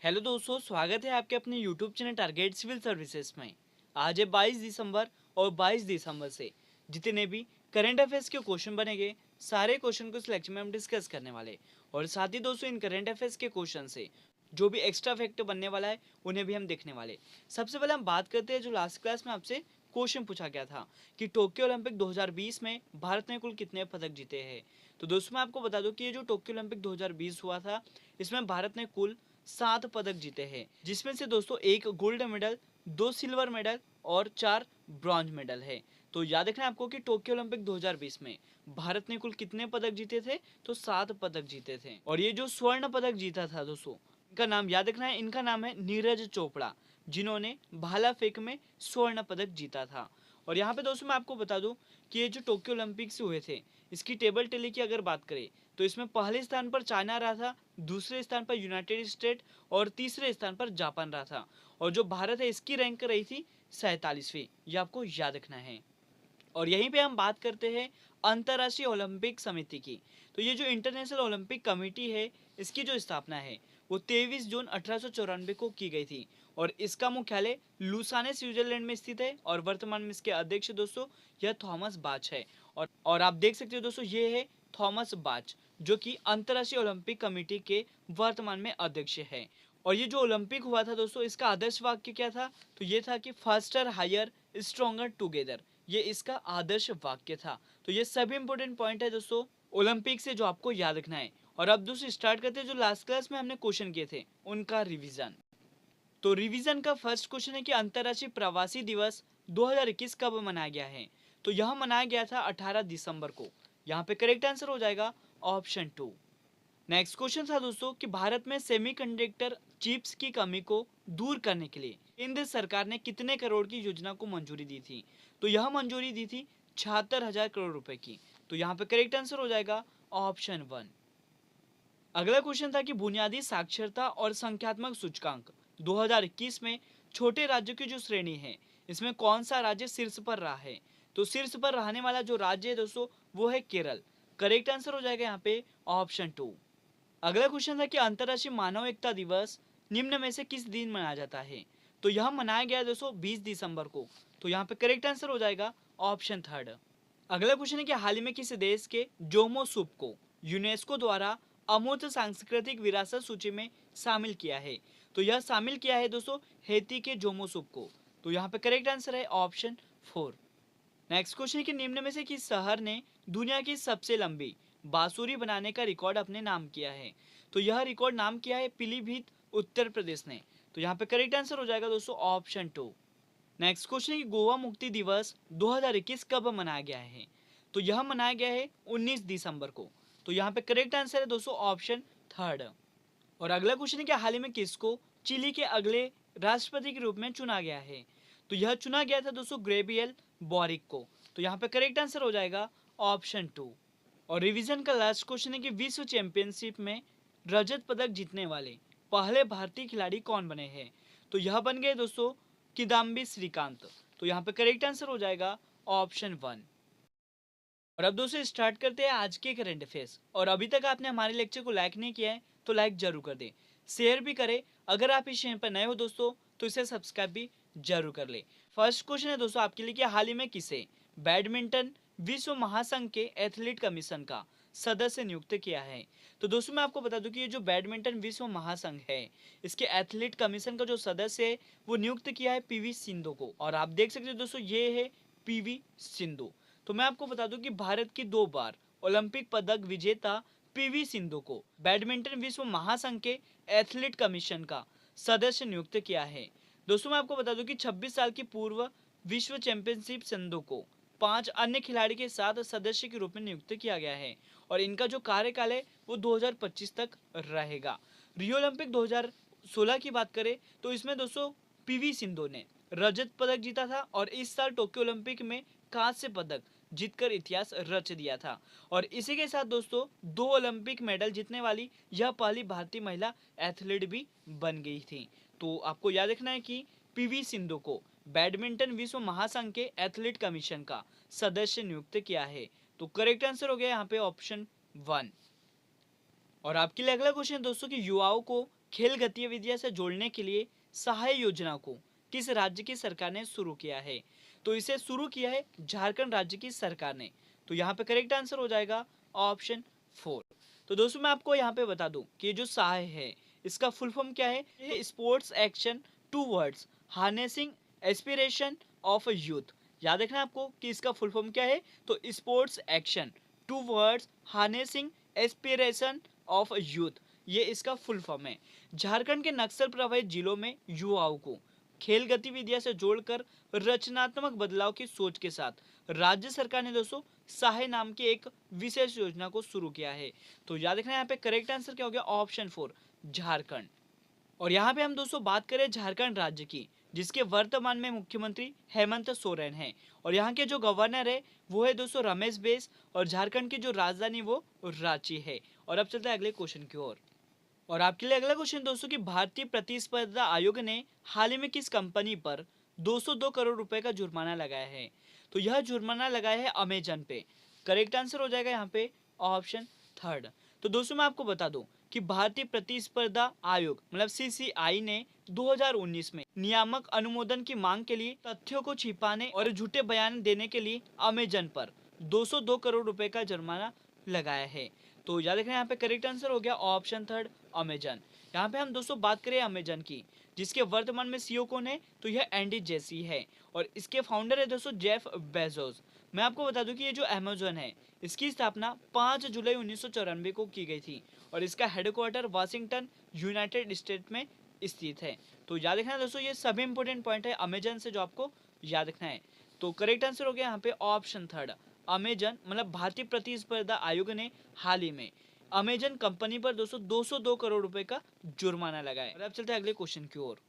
Hello दोस्तों, स्वागत है आपके अपने YouTube channel target civil services में। आज है 22 दिसंबर और 22 दिसंबर से जितने भी करंट अफेयर्स के क्वेश्चन बनेंगे, सारे क्वेश्चन को इस लेक्चर में हम डिस्कस करने वाले। और साथ ही दोस्तों, इन करंट अफेयर्स के क्वेश्चन से जो भी एक्स्ट्रा फैक्ट बनने वाला है उन्हें भी हम देखने वाले। सबसे पहले हम बात करते हैं जो लास्ट क्लास में आपसे क्वेश्चन पूछा गया था कि टोक्यो ओलंपिक 2020 में भारत ने कुल कितने पदक जीते हैं। तो दोस्तों, मैं आपको बता दूं कि ये जो टोक्यो ओलंपिक 2020 हुआ था, इसमें भारत ने कुल 7 पदक जीते हैं, जिसमें से दोस्तों 1 गोल्ड मेडल, 2 सिल्वर मेडल और 4 ब्रॉन्ज मेडल है। तो याद रखना आपको कि टोक्यो ओलंपिक 2020 में भारत ने कुल कितने पदक जीते थे, तो 7 पदक जीते थे। और ये जो स्वर्ण पदक जीता था दोस्तों, इनका नाम याद रखना है, इनका नाम है नीरज चोपड़ा, जिन्होंने भाला फेंक में स्वर्ण पदक जीता था। और यहाँ पे दोस्तों मैं आपको बता दूं कि ये जो टोक्यो ओलंपिक्स हुए थे, इसकी टेबल टेली की अगर बात करें तो इसमें पहले स्थान पर चाइना रहा था, दूसरे स्थान पर यूनाइटेड स्टेट और तीसरे स्थान पर जापान रहा था। और जो भारत है, इसकी रैंक रही थी 47वीं। ये आपको याद रखना है। और यहीं पे हम बात करते हैं अंतर्राष्ट्रीय ओलंपिक समिति की। तो ये जो इंटरनेशनल ओलंपिक कमेटी है, इसकी जो स्थापना है वो 23 जून 1894 को की गई थी। और इसका मुख्यालय लुसाने स्विट्जरलैंड में स्थित है। और वर्तमान में इसके अध्यक्ष दोस्तों यह थॉमस बाच है। और आप देख सकते हो दोस्तों, ये है थॉमस बाच, जो कि अंतर्राष्ट्रीय ओलंपिक कमेटी के वर्तमान में अध्यक्ष है। और ये जो ओलंपिक हुआ था दोस्तों, इसका आदर्श वाक्य क्या था, तो ये था कि फास्टर, हायर, स्ट्रॉन्गर टुगेदर। ये इसका आदर्श वाक्य था। तो ये सभी इंपॉर्टेंट पॉइंट है दोस्तों ओलंपिक से, जो आपको याद रखना है। और अब दोस्तों स्टार्ट करते हैं जो लास्ट क्लास में हमने क्वेश्चन किए थे उनका रिवीजन। तो रिवीजन का फर्स्ट क्वेश्चन है कि अंतर्राष्ट्रीय प्रवासी दिवस 2021 कब मनाया गया है। तो यह मनाया गया था 18 दिसंबर को। यहाँ पे करेक्ट आंसर हो जाएगा ऑप्शन 2। नेक्स्ट क्वेश्चन था दोस्तों कि भारत में सेमीकंडक्टर चिप्स की कमी को दूर करने के लिए केंद्र सरकार ने कितने करोड़ की योजना को मंजूरी दी थी। तो यह मंजूरी दी थी 76,000 करोड़ रुपए की। तो यहाँ पे करेक्ट आंसर हो जाएगा ऑप्शन 1। अगला क्वेश्चन था कि बुनियादी साक्षरता और संख्यात्मक सूचकांक 2021 में छोटे राज्यों की जो श्रेणी है, इसमें कौन सा राज्य शीर्ष पर रहा है। तो शीर्ष पर रहने वाला जो राज्य है दोस्तों, वो है केरल। करेक्ट आंसर हो जाएगा यहाँ पे ऑप्शन 2। अगला क्वेश्चन था कि अंतर्राष्ट्रीय मानव एकता दिवस निम्न में से किस दिन मनाया जाता है। तो यह मनाया गया है दोस्तों 20 दिसंबर को। तो यहाँ पे करेक्ट आंसर हो जाएगा ऑप्शन 3। अगला क्वेश्चन है कि हाल ही में किस देश के जोमो सूप को यूनेस्को द्वारा अमूर्त सांस्कृतिक विरासत सूची में शामिल किया है। तो यह शामिल किया है दोस्तों हैती के जोमो सूप को। तो यहाँ पे करेक्ट आंसर है ऑप्शन 4। नेक्स्ट क्वेश्चन है कि निम्न में से किस शहर ने दुनिया की सबसे लंबी बांसुरी बनाने का रिकॉर्ड अपने नाम किया है। तो यह रिकॉर्ड नाम किया है पीलीभीत, उत्तर प्रदेश ने। तो यहाँ पे करेक्ट आंसर हो जाएगा दोस्तों ऑप्शन 2। नेक्स्ट क्वेश्चन है कि गोवा मुक्ति दिवस 2021 कब मनाया गया है। तो यह मनाया गया है 19 दिसंबर को। तो यहाँ पे करेक्ट आंसर है दोस्तों ऑप्शन 3। और अगला क्वेश्चन है कि हाल ही में किसको चिली के अगले राष्ट्रपति के रूप में चुना गया है। तो यह चुना गया था दोस्तों ग्रेबियल बॉरिक को। तो यहाँ पे करेक्ट आंसर हो जाएगा ऑप्शन 2। और रिवीजन का लास्ट क्वेश्चन है कि विश्व चैंपियनशिप में रजत पदक जीतने वाले पहले भारतीय खिलाड़ी कौन बने हैं। तो यह बन गए दोस्तों किदाम्बी श्रीकांत। तो यहाँ पे करेक्ट आंसर हो जाएगा ऑप्शन 1। और अब दोस्तों स्टार्ट करते हैं आज के करंट अफेयर्स। और अभी तक आपने हमारे लेक्चर को लाइक नहीं किया है तो लाइक जरूर कर दें, शेयर भी करें। अगर आप इस चैनल पर नए हो दोस्तों तो इसे सब्सक्राइब भी जरूर कर ले। फर्स्ट क्वेश्चन है दोस्तों आपके लिए कि हाल ही में किसे बैडमिंटन विश्व महासंघ के एथलीट कमीशन का सदस्य नियुक्त किया है। तो दोस्तों मैं आपको बता दूं कि ये जो बैडमिंटन विश्व महासंघ है, इसके एथलीट कमीशन का जो सदस्य है वो नियुक्त किया है पीवी सिंधु को। और आप देख सकते हो दोस्तों, ये है पीवी सिंधु। तो मैं आपको बता दूं कि भारत की 2 बार ओलंपिक पदक विजेता पीवी सिंधु को बैडमिंटन विश्व महासंघ के एथलीट कमीशन का सदस्य नियुक्त किया है। दोस्तों मैं आपको बता दूं कि 26 साल की पूर्व विश्व चैंपियनशिप सिंधु को 5 अन्य खिलाड़ी के साथ सदस्य के रूप में नियुक्त किया गया है। और इनका जो कार्यकाल है वो 2025 तक रहेगा। रियो ओलंपिक 2016 की बात करें तो इसमें दोस्तों पीवी सिंधु ने रजत पदक जीता था। और इस साल टोक्यो ओलंपिक में कांस्य पदक जीतकर इतिहास रच दिया था। और इसी के साथ दोस्तों 2 ओलंपिक मेडल जीतने वाली यह पहली भारतीय महिला एथलीट भी बन गई थी। तो आपको याद रखना है कि पीवी सिंधु को बैडमिंटन विश्व महासंघ के एथलीट कमीशन का सदस्य नियुक्त किया है। तो करेक्ट आंसर हो गया यहाँ पे ऑप्शन 1। और आपके लिए अगला क्वेश्चन दोस्तों कि युवाओं को खेल गतिविधियों से जोड़ने के लिए सहाय योजना को किस राज्य की सरकार ने शुरू किया है? तो इसे शुरू किया है झारखंड राज्य की सरकार ने। तो यहाँ पे करेक्ट आंसर हो जाएगा ऑप्शन 4। तो दोस्तों मैं आपको यहाँ पे बता दूं कि ये जो सहाय है इसका फुल फॉर्म क्या है? ये sports action towards harnessing aspiration of youth. याद रखना आपको कि इसका फुल फॉर्म क्या है। तो sports action towards harnessing aspiration of youth, ये इसका फुल फॉर्म है। झारखंड के नक्सल प्रभावित जिलों में युवाओं को खेल गतिविधियों से जोड़कर रचनात्मक बदलाव की सोच के साथ राज्य सरकार ने दोस्तों सहाय नाम की एक विशेष योजना को शुरू किया है। तो याद रखना यहाँ पे करेक्ट आंसर क्या हो गया? ऑप्शन 4 झारखंड। और यहाँ पे हम दोस्तों बात करें झारखंड राज्य की, जिसके वर्तमान में मुख्यमंत्री हेमंत सोरेन हैं और यहाँ के जो गवर्नर है वो है दोस्तों रमेश बैस, और झारखंड की जो राजधानी वो रांची है। और अब चलते हैं अगले क्वेश्चन की ओर। और आपके लिए अगला क्वेश्चन दोस्तों कि भारतीय प्रतिस्पर्धा आयोग ने हाल ही में किस कंपनी पर 202 करोड़ रुपए का जुर्माना लगाया है? तो यह जुर्माना लगाया है अमेजन पे। करेक्ट आंसर हो जाएगा यहाँ पे ऑप्शन 3। तो दोस्तों मैं आपको बता दूं कि भारतीय प्रतिस्पर्धा आयोग मतलब सीसीआई ने 2019 में नियामक अनुमोदन की मांग के लिए तथ्यों को छिपाने और झूठे बयान देने के लिए अमेजन पर 202 करोड़ रुपए का जुर्माना लगाया है। तो याद रखना यहाँ पे करेक्ट आंसर हो गया ऑप्शन 3 अमेजन। यहाँ पे हम दोस्तों बात करें अमेजन की, जिसके वर्तमान में सीईओ कौन है? तो यह एंडी जेसी है और इसके फाउंडर है दोस्तों जेफ बेजोस। मैं आपको बता दूं कि ये जो अमेजन है इसकी स्थापना 5 जुलाई 1994 को की गई थी और इसका हेडक्वार्टर वाशिंगटन यूनाइटेड स्टेट में स्थित है। तो याद रखना दोस्तों ये सभी इंपोर्टेंट पॉइंट है अमेजन से जो आपको याद रखना है। तो करेक्ट आंसर हो गया यहाँ पे ऑप्शन 3 अमेजन, मतलब भारतीय प्रतिस्पर्धा आयोग ने हाल ही में अमेजन कंपनी पर दोस्तों 202 करोड़ रुपए का जुर्माना लगाया। और अब चलते हैं अगले क्वेश्चन की ओर।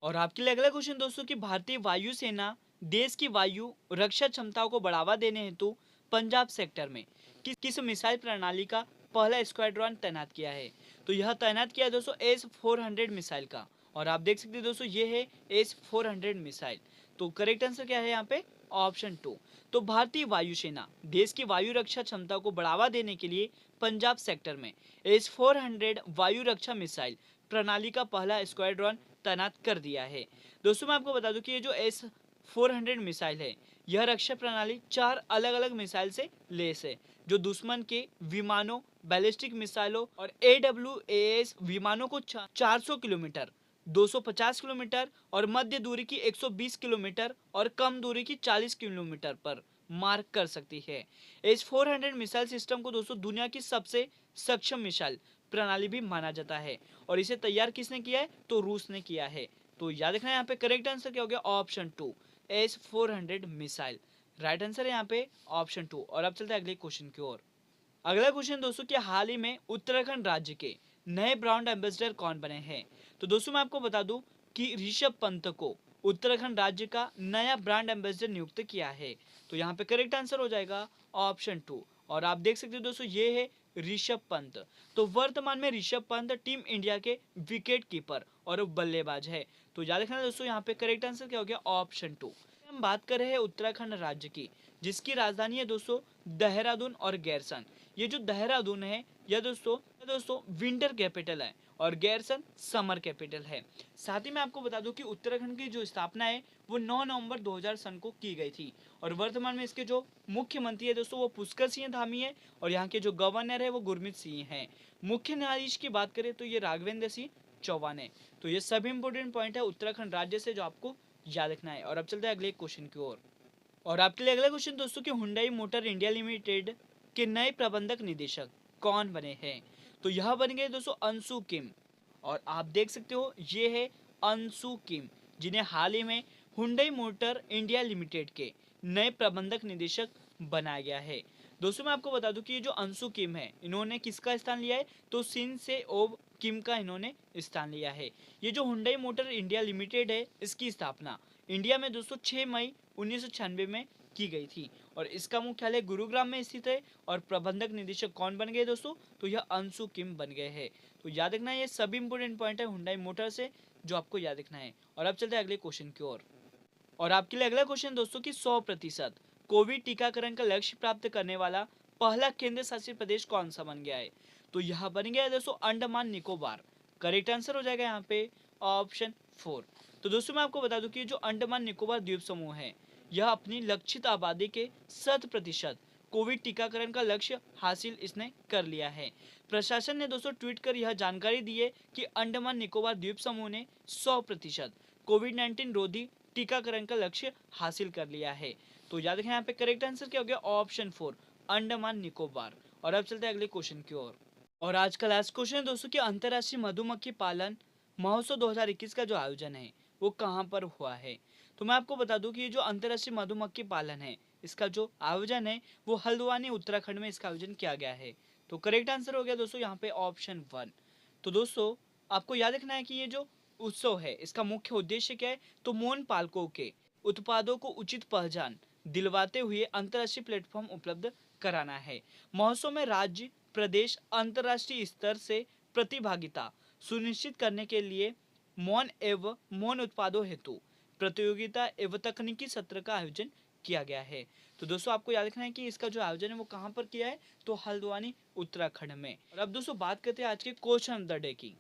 और आपके लिए अगला क्वेश्चन दोस्तों कि भारतीय वायुसेना देश की वायु रक्षा क्षमताओं को बढ़ावा देने हेतु पंजाब सेक्टर में किस मिसाइल प्रणाली का पहला स्क्वाड्रन तैनात किया है? तो यह तैनात किया है दोस्तों S-400 मिसाइल का। और आप देख सकते हैं दोस्तों ये है S-400 मिसाइल। तो करेक्ट आंसर क्या है यहाँ पे? ऑप्शन 2। तो भारतीय वायुसेना देश की वायु रक्षा क्षमता को बढ़ावा देने के लिए पंजाब सेक्टर में S-400 वायु रक्षा मिसाइल प्रणाली का पहला स्क्वाड्रन तैनात कर दिया है। दोस्तों मैं आपको बता दूं कि ये जो S-400 मिसाइल है यह रक्षा प्रणाली 4 अलग अलग मिसाइल से लैस है, जो दुश्मन के विमानों, बैलिस्टिक मिसाइलों और AWACS विमानों को 400 किलोमीटर, 250 किलोमीटर और मध्य दूरी की 120 किलोमीटर और कम दूरी की 40 किलोमीटर पर मार्क कर सकती है। S-400 मिसाइल सिस्टम को दोस्तों दुनिया की सबसे सक्षम मिसाइल प्रणाली भी माना जाता है और इसे तैयार किसने किया है? तो रूस ने किया है। तो याद रखना यहाँ पे करेक्ट आंसर क्या हो गया? Option 2 S-400 missile. Right answer है यहाँ पे ऑप्शन 2। और अब चलते हैं अगले क्वेश्चन की ओर। अगला क्वेश्चन दोस्तों कि हाल ही में उत्तराखंड राज्य के नए ब्रांड एम्बेसडर कौन बने हैं? तो दोस्तों मैं आपको बता दूं कि ऋषभ पंत को उत्तराखंड राज्य का नया ब्रांड एम्बेसडर नियुक्त किया है। तो यहाँ पे करेक्ट आंसर हो जाएगा ऑप्शन 2। और आप देख सकते हो दोस्तों ये है ऋषभ पंत। तो वर्तमान में ऋषभ पंत टीम इंडिया के विकेट कीपर और बल्लेबाज है। तो याद रखना दोस्तों यहाँ पे करेक्ट आंसर क्या हो गया? ऑप्शन 2। हम बात कर रहे हैं उत्तराखंड राज्य की, जिसकी राजधानी है दोस्तों देहरादून और गैरसन। ये जो देहरादून है यह दोस्तों विंटर कैपिटल है और गैरसन समर कैपिटल है। साथ ही मैं आपको बता दूं कि उत्तराखंड की जो स्थापना है वो 9 नवंबर 2000 सन को की गई थी और वर्तमान में इसके जो मुख्यमंत्री है दोस्तों वो पुष्कर सिंह धामी है और यहाँ के जो गवर्नर है वो गुरमीत सिंह हैं। मुख्य न्यायाधीश की बात करें तो ये राघवेंद्र सिंह चौहान है। तो ये सभी इंपोर्टेंट पॉइंट है उत्तराखंड राज्य से जो आपको याद रखना है। और अब चलते हैं अगले क्वेश्चन की ओर। और आपके लिए अगला क्वेश्चन दोस्तों कि हुंडई मोटर इंडिया लिमिटेड के नए प्रबंधक निदेशक कौन बने हैं? तो यह बन गए दोस्तों अंशु किम। और आप देख सकते हो ये है अंशु किम, जिन्हें हाल ही में हुंडई मोटर इंडिया लिमिटेड के नए प्रबंधक निदेशक बनाया गया है। दोस्तों मैं आपको बता दूं कि ये जो अंशु किम है इन्होंने किसका स्थान लिया है? तो सिन से ओब किम का इन्होंने स्थान लिया है। ये जो हुंडई मोटर इंडिया लिमिटेड है इसकी स्थापना इंडिया में दोस्तों 6 मई 1996 में की गई थी और इसका मुख्यालय गुरुग्राम में स्थित है। और प्रबंधक निदेशक कौन बन गए दोस्तों? तो यह अंशु किम बन गए हैं। तो याद रखना ये सभी इंपोर्टेंट पॉइंट है हुंडई मोटर से जो आपको याद रखना है। और अब चलते हैं अगले क्वेश्चन की ओर। और आपके लिए अगला क्वेश्चन दोस्तों कि 100% कोविड टीकाकरण का लक्ष्य प्राप्त करने वाला पहला केंद्र शासित प्रदेश कौन सा बन गया है? तो यह बन गया है दोस्तों अंडमान निकोबार। करेक्ट आंसर हो जाएगा यहाँ पे ऑप्शन 4। तो दोस्तों मैं आपको बता दूं कि जो अंडमान निकोबार द्वीप समूह है यह अपनी लक्षित आबादी के 100% कोविड टीकाकरण का लक्ष्य हासिल इसने कर लिया है। प्रशासन ने दोस्तों ट्वीट कर यह जानकारी दी है कि अंडमान निकोबार द्वीप समूह ने 100% कोविड-19 रोधी टीकाकरण का लक्ष्य हासिल कर लिया है। तो याद रखें यहाँ पे करेक्ट आंसर क्या हो गया ऑप्शन 4 अंडमान निकोबार। और अब चलते हैं अगले क्वेश्चन की ओर। और आज का लास्ट क्वेश्चन है दोस्तों कि अंतर्राष्ट्रीय मधुमक्खी पालन महोत्सव 2021 का जो आयोजन है वो कहाँ पर हुआ है। तो मैं आपको बता दूं कि ये जो अंतर्राष्ट्रीय मधुमक्खी पालन है इसका जो आयोजन है वो हल्द्वानी उत्तराखंड में इसका आयोजन किया गया है। तो करेक्ट आंसर हो गया दोस्तों यहाँ पे ऑप्शन 1। तो दोस्तों आपको याद रखना है कि ये जो उत्सव है इसका मुख्य उद्देश्य क्या है, तो मोन पालकों के उत्पादों को उचित पहचान दिलवाते हुए अंतर्राष्ट्रीय प्लेटफॉर्म उपलब्ध कराना है। महोत्सव में राज्य प्रदेश अंतर्राष्ट्रीय स्तर से प्रतिभागिता सुनिश्चित करने के लिए मौन एवं मौन उत्पादों हेतु प्रतियोगिता एवं तकनीकी सत्र का आयोजन किया गया है। तो दोस्तों आपको याद रखना है कि इसका जो आयोजन है वो कहाँ पर किया है, तो हल्द्वानी उत्तराखंड में। और अब दोस्तों बात करते हैं आज के क्वेश्चन ऑफ द डे की।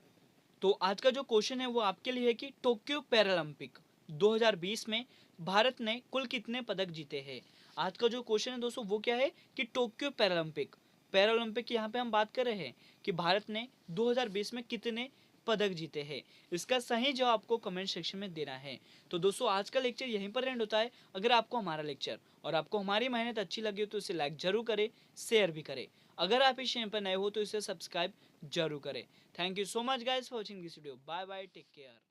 तो आज का जो क्वेश्चन है वो आपके लिए है कि टोक्यो पैरालंपिक 2020 में भारत ने कुल कितने पदक जीते हैं। आज का जो क्वेश्चन है दोस्तों वो क्या है कि टोक्यो पैरालंपिक पैरालंपिक यहाँ पे हम बात कर रहे हैं कि भारत ने 2020 में कितने पदक जीते हैं। इसका सही जवाब आपको कमेंट सेक्शन में देना है। तो दोस्तों आज का लेक्चर यहीं पर एंड होता है। अगर आपको हमारा लेक्चर और आपको हमारी मेहनत अच्छी लगी हो तो इसे लाइक जरूर करें, शेयर भी करें। अगर आप इस चैनल पर नए हो तो इसे सब्सक्राइब जरूर करें। Thank you so much guys for watching this video. Bye bye, take care.